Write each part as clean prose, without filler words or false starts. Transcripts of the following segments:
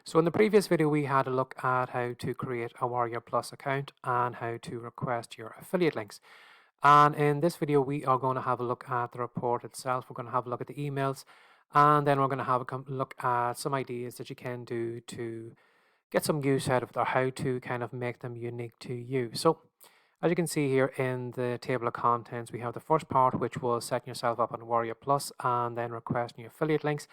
So in the previous video, we had a look at how to create a Warrior Plus account and how to request your affiliate links. And in this video, we are going to have a look at the report itself. We're going to have a look at the emails, and then we're going to have a look at some ideas that you can do to get some use out of it, or how to kind of make them unique to you. So as you can see here in the table of contents, we have the first part, which was setting yourself up on Warrior Plus and then requesting your affiliate links.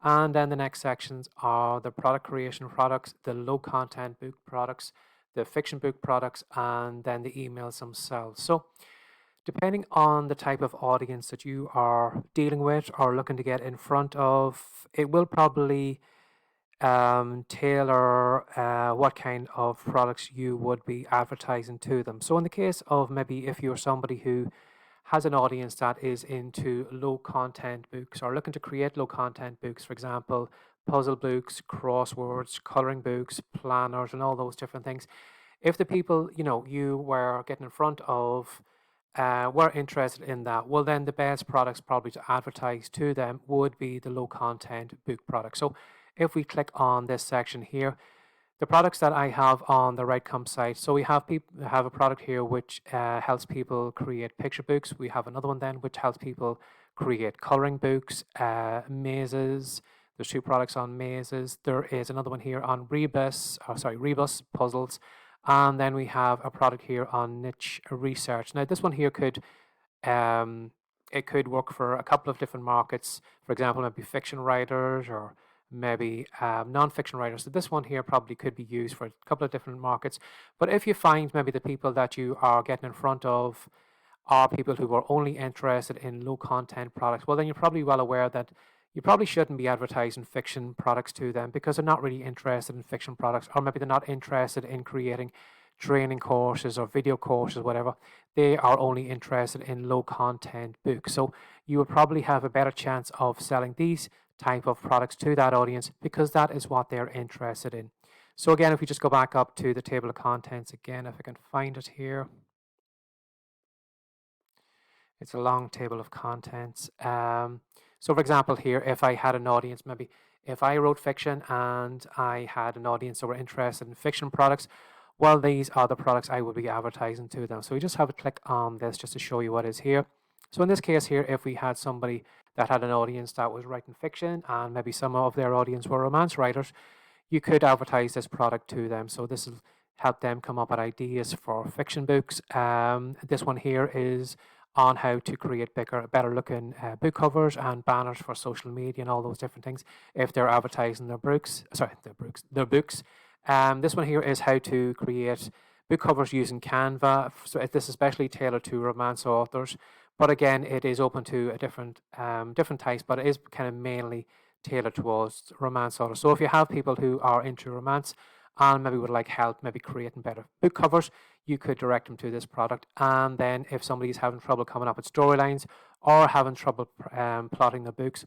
And then the next sections are the product creation products, the low content book products, the fiction book products, and then the emails themselves. So depending on the type of audience that you are dealing with or looking to get in front of, it will probably tailor what kind of products you would be advertising to them. So in the case of maybe if you're somebody who has an audience that is into low content books or looking to create low content books, for example, puzzle books, crosswords, coloring books, planners, and all those different things. If the people you were getting in front of were interested in that, well, then the best products probably to advertise to them would be the low content book products. So if we click on this section here, the products that I have on the RightCom site. So we have a product here which helps people create picture books. We have another one then which helps people create coloring books, mazes. There's two products on mazes. There is another one here on rebus puzzles. And then we have a product here on niche research. Now this one here could it could work for a couple of different markets. For example, maybe fiction writers or maybe non-fiction writers. So this one here probably could be used for a couple of different markets. But if you find maybe the people that you are getting in front of are people who are only interested in low content products, well, then you're probably well aware that you probably shouldn't be advertising fiction products to them because they're not really interested in fiction products, or maybe they're not interested in creating training courses or video courses, whatever. They are only interested in low content books. So you would probably have a better chance of selling these type of products to that audience because that is what they're interested in. So again, if we just go back up to the table of contents again, if I can find it here. It's a long table of contents. So for example here, if I had an audience, maybe if I wrote fiction and I had an audience that were interested in fiction products, well, these are the products I would be advertising to them. So we just have a click on this just to show you what is here. So in this case here, if we had somebody that had an audience that was writing fiction and maybe some of their audience were romance writers, you could advertise this product to them. So this will help them come up with ideas for fiction books. This one here is on how to create better looking book covers and banners for social media and all those different things if they're advertising their books. This one here is how to create book covers using Canva. So this is especially tailored to romance authors, but again, it is open to a different types, but it is kind of mainly tailored towards romance authors. So if you have people who are into romance and maybe would like help maybe creating better book covers, you could direct them to this product. And then if somebody's having trouble coming up with storylines or having trouble plotting the books,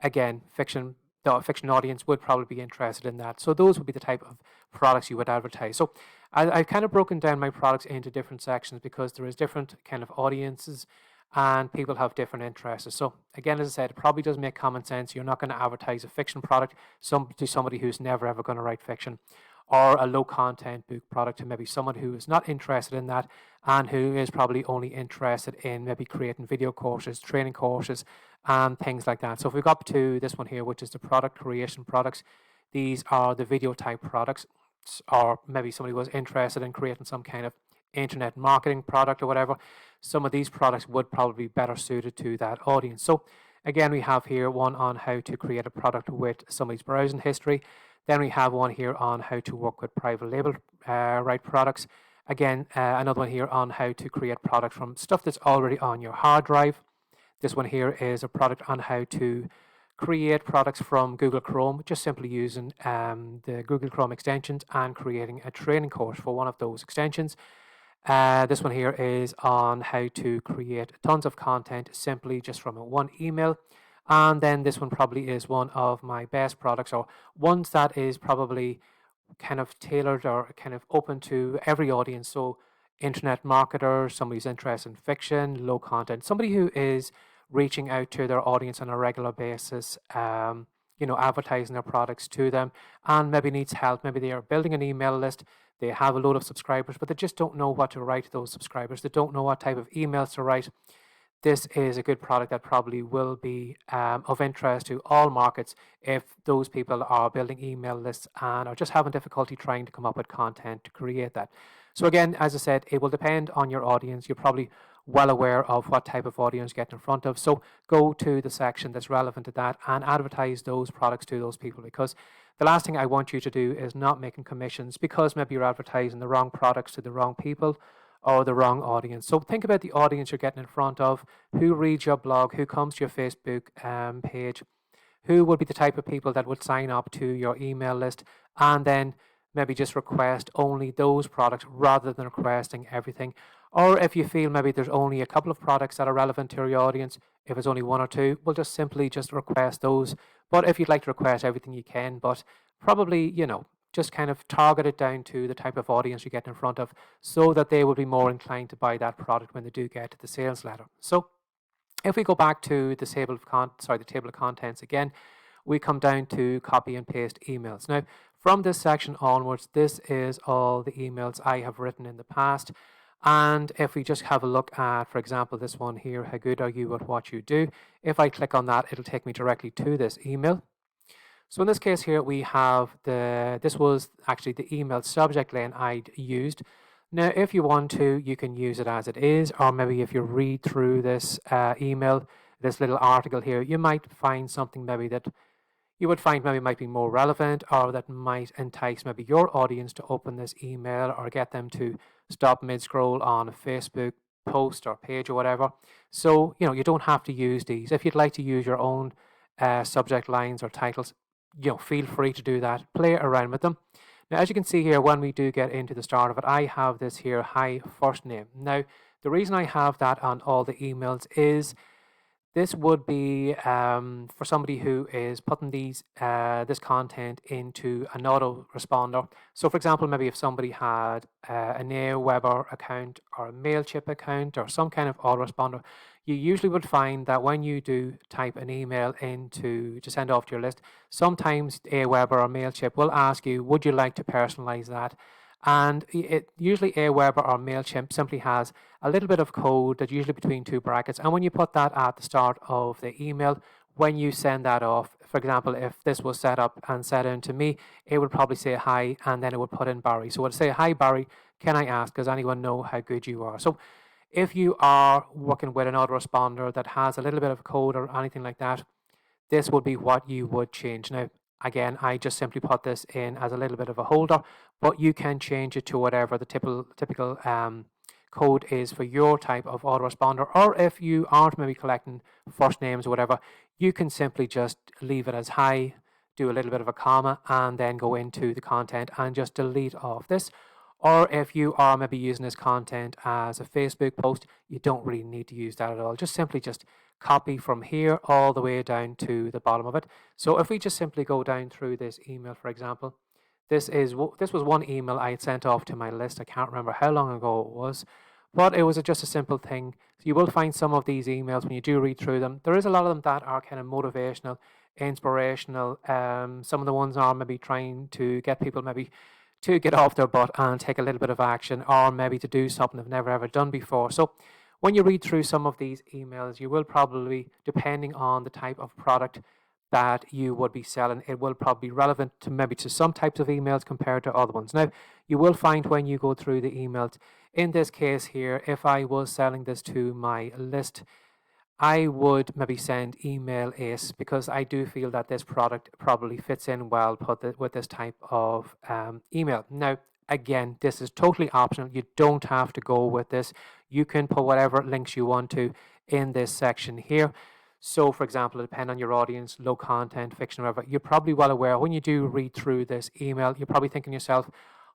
again, the fiction audience would probably be interested in that. So those would be the type of products you would advertise. So I've kind of broken down my products into different sections because there is different kind of audiences and people have different interests. So again, as I said, it probably does make common sense. You're not going to advertise a fiction product to somebody who's never ever going to write fiction, or a low content book product to maybe someone who is not interested in that and who is probably only interested in maybe creating video courses, training courses, and things like that. So if we go up to this one here, which is the product creation products, these are the video type products, or maybe somebody was interested in creating some kind of internet marketing product or whatever. Some of these products would probably be better suited to that audience. So again, we have here one on how to create a product with somebody's browsing history. Then we have one here on how to work with private label right products. Again, another one here on how to create products from stuff that's already on your hard drive. This one here is a product on how to create products from Google Chrome, just simply using the Google Chrome extensions and creating a training course for one of those extensions. This one here is on how to create tons of content simply just from one email. And then this one probably is one of my best products, or ones that is probably kind of tailored or kind of open to every audience. So internet marketers, somebody who's interested in fiction, low content, somebody who is reaching out to their audience on a regular basis, advertising their products to them, and maybe needs help. Maybe they are building an email list, they have a load of subscribers, but they just don't know what to write to those subscribers. They don't know what type of emails to write. This is a good product that probably will be of interest to all markets if those people are building email lists and are just having difficulty trying to come up with content to create that. So again, as I said, it will depend on your audience. You're probably well aware of what type of audience you get in front of. So go to the section that's relevant to that and advertise those products to those people, because the last thing I want you to do is not making commissions because maybe you're advertising the wrong products to the wrong people or the wrong audience. So think about the audience you're getting in front of, who reads your blog, who comes to your Facebook page, who would be the type of people that would sign up to your email list, and then maybe just request only those products rather than requesting everything. Or if you feel maybe there's only a couple of products that are relevant to your audience, if it's only one or two, we'll just simply just request those. But if you'd like to request everything, you can, but probably, just kind of target it down to the type of audience you get in front of so that they will be more inclined to buy that product when they do get to the sales letter. So if we go back to the table of contents again, we come down to copy and paste emails. Now, from this section onwards, this is all the emails I have written in the past. And if we just have a look at, for example, this one here, how good are you at what you do? If I click on that, it'll take me directly to this email. So in this case here, we have this was actually the email subject line I'd used. Now, if you want to, you can use it as it is, or maybe if you read through this email, this little article here, you might find something maybe that you would find maybe might be more relevant, or that might entice maybe your audience to open this email or get them to stop mid-scroll on a Facebook post or page or whatever. So, you don't have to use these. If you'd like to use your own subject lines or titles, feel free to do that. Play around with them. Now, as you can see here, when we do get into the start of it, I have this here, hi first name. Now, the reason I have that on all the emails is this would be for somebody who is putting this content into an autoresponder. So, for example, maybe if somebody had an Aweber account or a MailChimp account or some kind of autoresponder, you usually would find that when you do type an email to send off to your list, sometimes Aweber or MailChimp will ask you, would you like to personalize that? And it usually Aweber or MailChimp simply has a little bit of code that's usually between two brackets. And when you put that at the start of the email, when you send that off, for example, if this was set up and set into me, it would probably say hi, and then it would put in Barry. So it would say, hi Barry, can I ask, does anyone know how good you are? So if you are working with an autoresponder that has a little bit of code or anything like that, this would be what you would change. Now, again, I just simply put this in as a little bit of a holder, but you can change it to whatever the typical code is for your type of autoresponder. Or if you aren't maybe collecting first names or whatever, you can simply just leave it as hi, do a little bit of a comma, and then go into the content and just delete off this. Or if you are maybe using this content as a Facebook post, you don't really need to use that at all. Just simply just copy from here all the way down to the bottom of it. So if we just simply go down through this email, for example, this was one email I had sent off to my list. I can't remember how long ago it was, but it was just a simple thing. So you will find some of these emails when you do read through them. There is a lot of them that are kind of motivational, inspirational. Some of the ones are maybe trying to get people maybe to get off their butt and take a little bit of action, or maybe to do something they've never ever done before. So when you read through some of these emails, you will probably, depending on the type of product that you would be selling, it will probably be relevant to maybe to some types of emails compared to other ones. Now, you will find when you go through the emails, in this case here, if I was selling this to my list, I would maybe send email ace, because I do feel that this product probably fits in well with this type of email. Now, again, this is totally optional. You don't have to go with this. You can put whatever links you want to in this section here. So, for example, depending on your audience, low content, fiction, whatever, you're probably well aware when you do read through this email, you're probably thinking to yourself,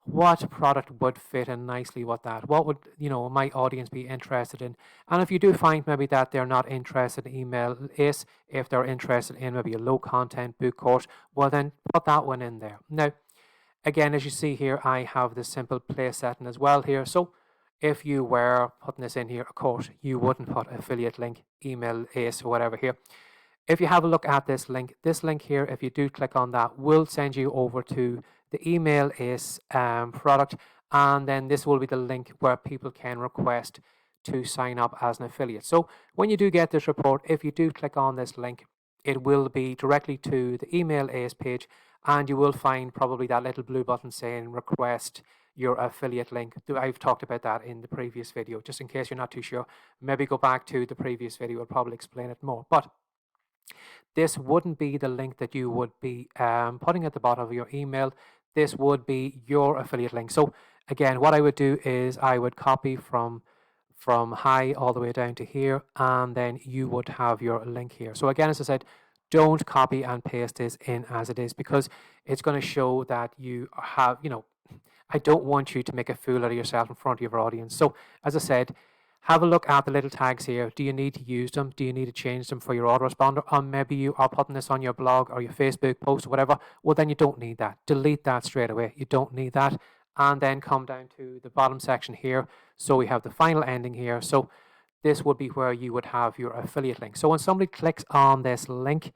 what product would fit in nicely with that? What would, my audience be interested in? And if you do find maybe that they're not interested in email is, if they're interested in maybe a low content book course, well then put that one in there. Now, again, as you see here, I have this simple place setting as well here. So if you were putting this in here, of course, you wouldn't put affiliate link, email ace or whatever here. If you have a look at this link here, if you do click on that, will send you over to the email is product, and then this will be the link where people can request to sign up as an affiliate. So when you do get this report, if you do click on this link, it will be directly to the email AS page, and you will find probably that little blue button saying request your affiliate link. I've talked about that in the previous video. Just in case you're not too sure, maybe go back to the previous video. I'll probably explain it more. But this wouldn't be the link that you would be putting at the bottom of your email. This would be your affiliate link. So again, what I would do is I would copy from high all the way down to here, and then you would have your link here. So again, as I said, don't copy and paste this in as it is, because it's going to show that you have, I don't want you to make a fool out of yourself in front of your audience. So as I said, have a look at the little tags here. Do you need to use them? Do you need to change them for your autoresponder? Or maybe you are putting this on your blog or your Facebook post or whatever. Well, then you don't need that. Delete that straight away. You don't need that. And then come down to the bottom section here. So we have the final ending here. So this would be where you would have your affiliate link. So when somebody clicks on this link,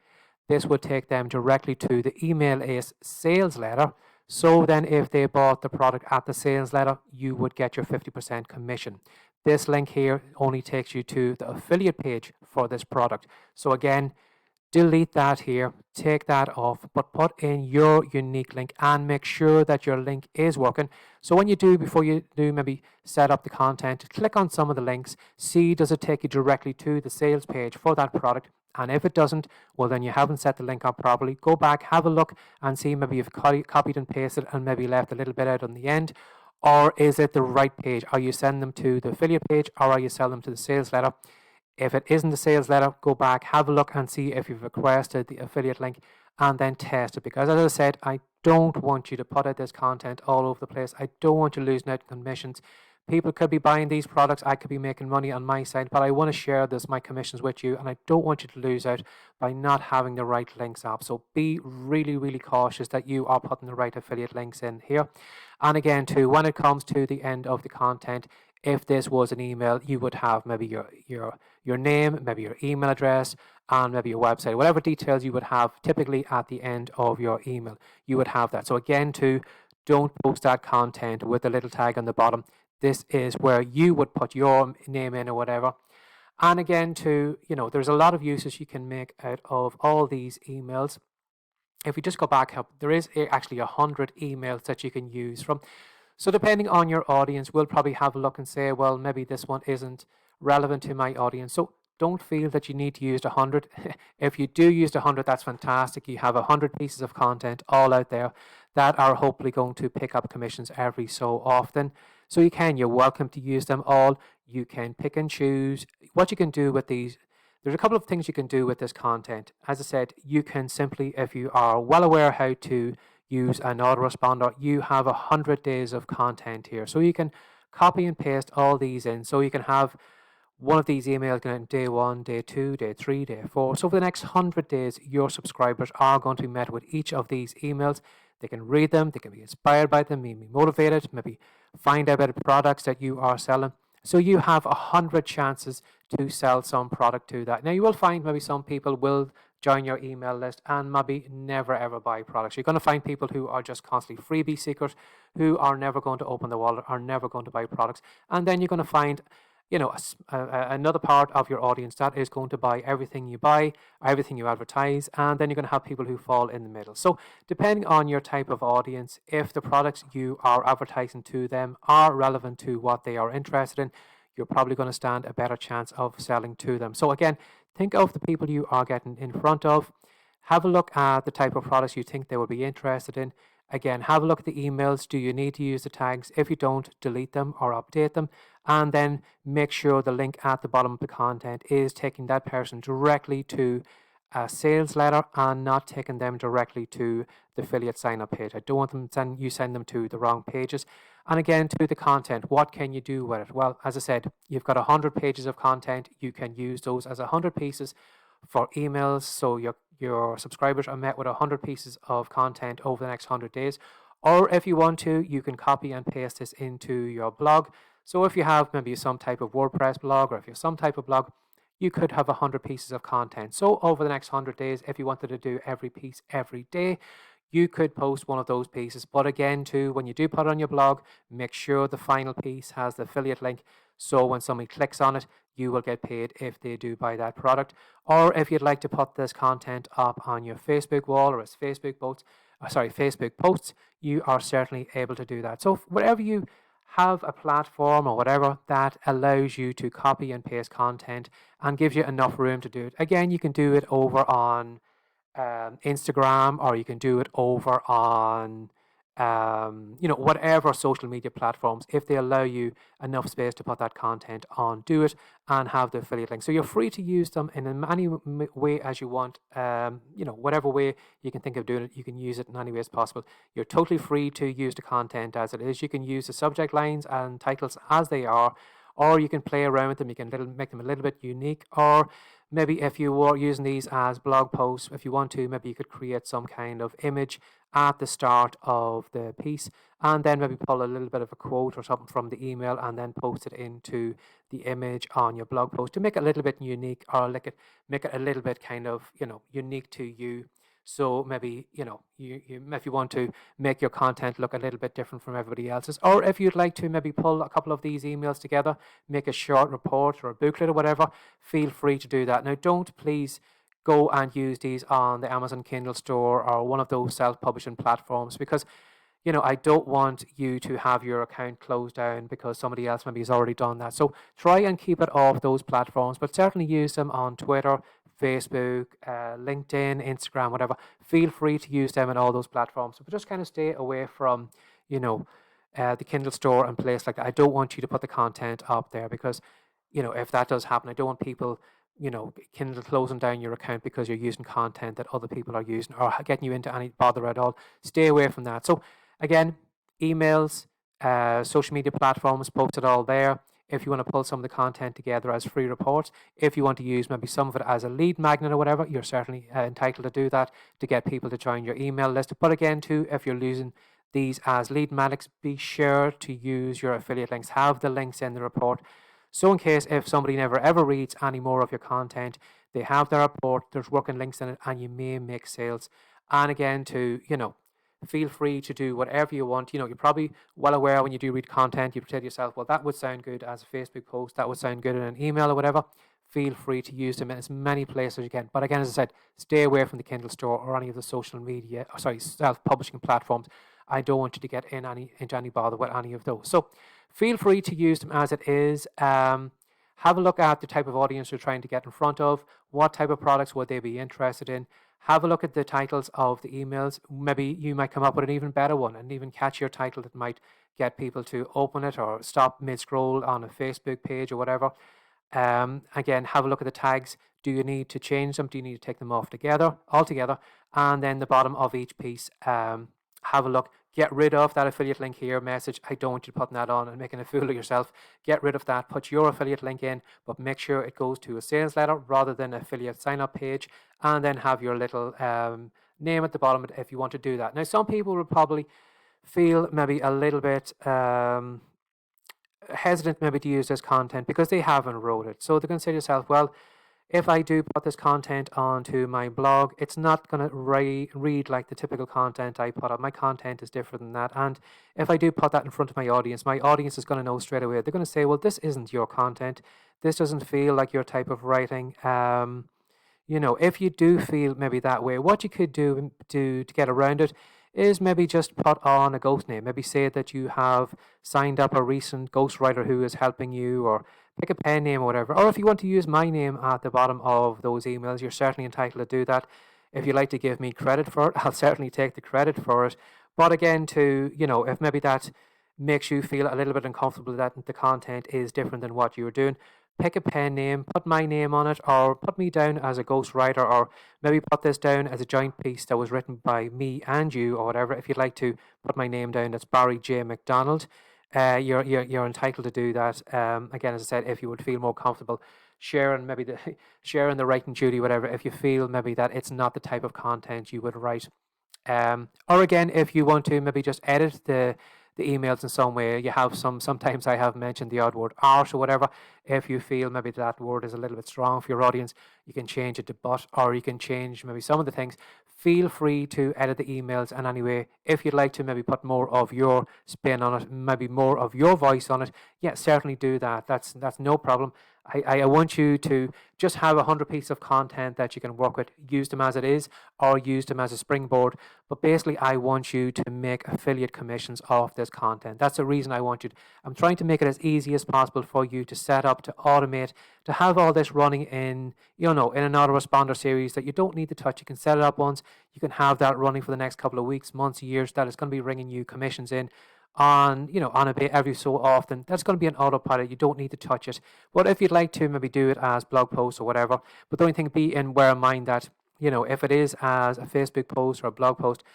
this would take them directly to the email ACE sales letter. So then if they bought the product at the sales letter, you would get your 50% commission. This link here only takes you to the affiliate page for this product. So again, delete that here, take that off, but put in your unique link and make sure that your link is working. So when you do, before you do maybe set up the content, click on some of the links, see does it take you directly to the sales page for that product. And if it doesn't, well then you haven't set the link up properly. Go back, have a look and see maybe you've copied and pasted and maybe left a little bit out on the end. Or is it the right page? Are you sending them to the affiliate page, or are you selling them to the sales letter? If it isn't the sales letter, go back, have a look and see if you've requested the affiliate link, and then test it. Because as I said, I don't want you to put out this content all over the place. I don't want you losing out commissions. People could be buying these products. I could be making money on my side, but I want to share my commissions with you, and I don't want you to lose out by not having the right links up. So be really, really cautious that you are putting the right affiliate links in here. And again, too, when it comes to the end of the content, if this was an email, you would have maybe your name, maybe your email address, and maybe your website, whatever details you would have typically at the end of your email, you would have that. So again, too, don't post that content with the little tag on the bottom. This is where you would put your name in or whatever. And again, too, there's a lot of uses you can make out of all these emails. If we just go back up, there is actually 100 emails that you can use from. So depending on your audience, we'll probably have a look and say, well, maybe this one isn't relevant to my audience. So don't feel that you need to use 100. If you do use 100, that's fantastic. You have 100 pieces of content all out there that are hopefully going to pick up commissions every so often. So you're welcome to use them all. You can pick and choose. What you can do with these, there's a couple of things you can do with this content. As I said, you can simply, if you are well aware how to use an autoresponder, you have 100 days of content here. So you can copy and paste all these in. So you can have one of these emails going out day 1, day 2, day 3, day 4. So for the next 100 days, your subscribers are going to be met with each of these emails. They can read them, they can be inspired by them, maybe motivated, maybe find out about the products that you are selling. So you have 100 chances to sell some product to that. Now you will find maybe some people will join your email list and maybe never ever buy products. You're going to find people who are just constantly freebie seekers, who are never going to open the wallet, are never going to buy products. And then you're going to find another part of your audience that is going to buy everything you buy, everything you advertise, and then you're going to have people who fall in the middle. So depending on your type of audience, if the products you are advertising to them are relevant to what they are interested in, you're probably going to stand a better chance of selling to them. So again, think of the people you are getting in front of. Have a look at the type of products you think they will be interested in. Again, have a look at the emails. Do you need to use the tags? If you don't, delete them or update them. And then make sure the link at the bottom of the content is taking that person directly to a sales letter and not taking them directly to the affiliate sign up page. I don't want them send them to the wrong pages. And again, to the content, what can you do with it? Well, as I said, you've got 100 pages of content. You can use those as 100 pieces for emails. So your subscribers are met with 100 pieces of content over the next 100 days. Or if you want to, you can copy and paste this into your blog. So if you have maybe some type of WordPress blog, or if you have some type of blog, you could have 100 pieces of content. So over the next 100 days, if you wanted to do every piece every day, you could post one of those pieces. But again, too, when you do put it on your blog, make sure the final piece has the affiliate link. So when somebody clicks on it, you will get paid if they do buy that product. Or if you'd like to put this content up on your Facebook wall or as Facebook posts, you are certainly able to do that. So wherever you have a platform or whatever that allows you to copy and paste content and gives you enough room to do it. Again, you can do it over on Instagram, or you can do it over on whatever social media platforms. If they allow you enough space to put that content on, do it and have the affiliate link. So you're free to use them in any way as you want. Whatever way you can think of doing it, you can use it in any way as possible. You're totally free to use the content as it is. You can use the subject lines and titles as they are, or you can play around with them. You can make them a little bit unique, or maybe if you were using these as blog posts, if you want to, maybe you could create some kind of image at the start of the piece, and then maybe pull a little bit of a quote or something from the email and then post it into the image on your blog post to make it a little bit unique, or make it a little bit kind of, unique to you. So maybe, you if you want to make your content look a little bit different from everybody else's, or if you'd like to maybe pull a couple of these emails together, make a short report or a booklet or whatever, feel free to do that. Now, don't please go and use these on the Amazon Kindle store or one of those self-publishing platforms, because I don't want you to have your account closed down because somebody else maybe has already done that. So try and keep it off those platforms, but certainly use them on Twitter, Facebook, LinkedIn, Instagram, whatever. Feel free to use them in all those platforms. But just kind of stay away from, the Kindle store and place like that. I don't want you to put the content up there because, if that does happen, I don't want people, Kindle closing down your account because you're using content that other people are using or getting you into any bother at all. Stay away from that. So again, emails, social media platforms, post it all there. If you want to pull some of the content together as free reports, if you want to use maybe some of it as a lead magnet or whatever, you're certainly entitled to do that to get people to join your email list. But again, too, if you're using these as lead magnets, be sure to use your affiliate links. Have the links in the report. So in case if somebody never ever reads any more of your content, they have their report, there's working links in it, and you may make sales. And again, to, feel free to do whatever you want. You're probably well aware when you do read content, you say to yourself, well, that would sound good as a Facebook post, that would sound good in an email or whatever. Feel free to use them in as many places as you can. But again, as I said, stay away from the Kindle store or any of the social media, self-publishing platforms. I don't want you to get into any bother with any of those. So feel free to use them as it is. Have a look at the type of audience you're trying to get in front of. What type of products would they be interested in? Have a look at the titles of the emails. Maybe you might come up with an even better one and even catch your title that might get people to open it or stop mid-scroll on a Facebook page or whatever. Again, have a look at the tags. Do you need to change them? Do you need to take them off altogether? And then the bottom of each piece, have a look. Get rid of that affiliate link here message. I don't want you putting that on and making a fool of yourself. Get rid of that. Put your affiliate link in, but make sure it goes to a sales letter rather than an affiliate sign-up page. And then have your little name at the bottom if you want to do that. Now, some people will probably feel maybe a little bit hesitant maybe to use this content because they haven't wrote it. So they're going to say to yourself, well, if I do put this content onto my blog, it's not going to read like the typical content I put up. My content is different than that. And if I do put that in front of my audience is going to know straight away. They're going to say, well, this isn't your content. This doesn't feel like your type of writing. If you do feel maybe that way, what you could do to get around it is maybe just put on a ghost name. Maybe say that you have signed up a recent ghostwriter who is helping you, or pick a pen name or whatever. Or if you want to use my name at the bottom of those emails, you're certainly entitled to do that. If you'd like to give me credit for it, I'll certainly take the credit for it. But again, if maybe that makes you feel a little bit uncomfortable that the content is different than what you're doing, pick a pen name, put my name on it, or put me down as a ghostwriter, or maybe put this down as a joint piece that was written by me and you, or whatever. If you'd like to put my name down, that's Barry J. McDonald. You're entitled to do that. Again, as I said, if you would feel more comfortable sharing sharing the writing duty, whatever, if you feel maybe that it's not the type of content you would write. Or again, if you want to maybe just edit the emails in some way. You have sometimes I have mentioned the odd word art or whatever. If you feel maybe that word is a little bit strong for your audience, you can change it to but, or you can change maybe some of the things. Feel free to edit the emails in any way. If you'd like to maybe put more of your spin on it, maybe more of your voice on it, yeah, certainly do that. That's no problem. I want you to just have 100 pieces of content that you can work with. Use them as it is or use them as a springboard. But basically, I want you to make affiliate commissions off this content. That's the reason I want you to. I'm trying to make it as easy as possible for you to set up, to automate, to have all this running in, in an autoresponder series that you don't need to touch. You can set it up once. You can have that running for the next couple of weeks, months, years. That is going to be ringing you commissions in on a bit every so often. That's going to be an autopilot. You don't need to touch it. But if you'd like to maybe do it as blog posts or whatever, but the only thing be in bear in mind that if it is as a Facebook post or a blog post,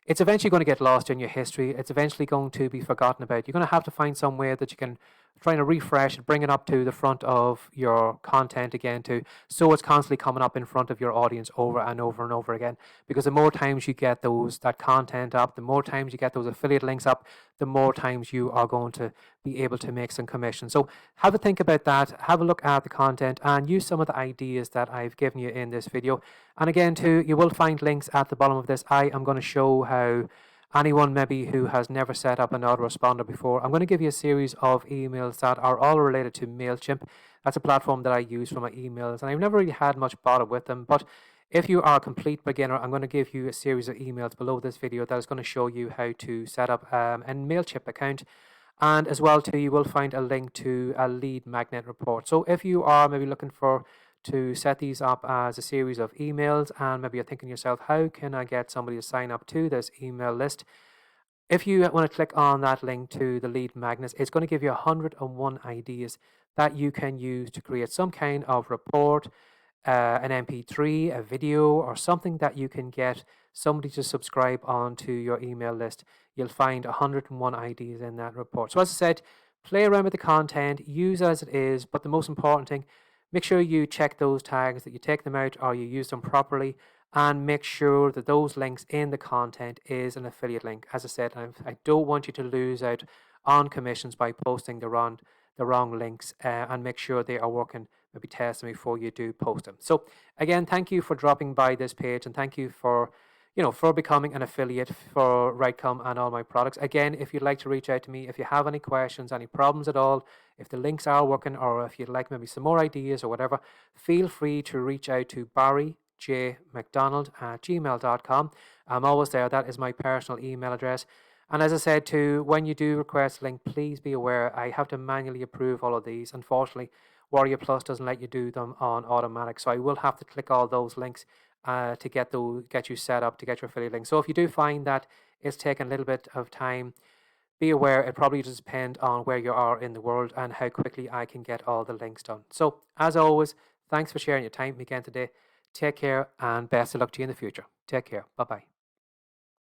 it's eventually going to get lost in your history. It's eventually going to be forgotten about. You're going to have to find some way that you can try to refresh and bring it up to the front of your content again so it's constantly coming up in front of your audience over and over and over again. Because the more times you get that content up, the more times you get those affiliate links up, the more times you are going to be able to make some commission. So have a think about that, have a look at the content and use some of the ideas that I've given you in this video. And again too, you will find links at the bottom of this. I am going to show how anyone maybe who has never set up an autoresponder before, I'm going to give you a series of emails that are all related to MailChimp. That's a platform that I use for my emails, and I've never really had much bother with them. But if you are a complete beginner, I'm going to give you a series of emails below this video that is going to show you how to set up a MailChimp account. And as well too, you will find a link to a lead magnet report. So if you are maybe looking to set these up as a series of emails, and maybe you're thinking to yourself, how can I get somebody to sign up to this email list? If you want to click on that link to the lead magnets, it's going to give you 101 ideas that you can use to create some kind of report, an MP3, a video, or something that you can get somebody to subscribe onto your email list. You'll find 101 ideas in that report. So as I said, play around with the content, use it as it is, but the most important thing, make sure you check those tags, that you take them out or you use them properly, and make sure that those links in the content is an affiliate link. As I said, I don't want you to lose out on commissions by posting the wrong links, and make sure they are working. Maybe test them before you do post them. So again, thank you for dropping by this page, and thank you for becoming an affiliate for Rightcom and all my products. Again, if you'd like to reach out to me, if you have any questions, any problems at all, if the links are working, or if you'd like maybe some more ideas or whatever, feel free to reach out to barryjmcdonald@gmail.com. I'm always there. That is my personal email address. And as I said too, when you do request a link, please be aware I have to manually approve all of these. Unfortunately, Warrior Plus doesn't let you do them on automatic, so I will have to click all those links to get you set up to get your affiliate link. So if you do find that it's taking a little bit of time, be aware it probably does depend on where you are in the world and how quickly I can get all the links done. So as always, thanks for sharing your time again today. Take care and best of luck to you in the future. Take care. Bye-bye.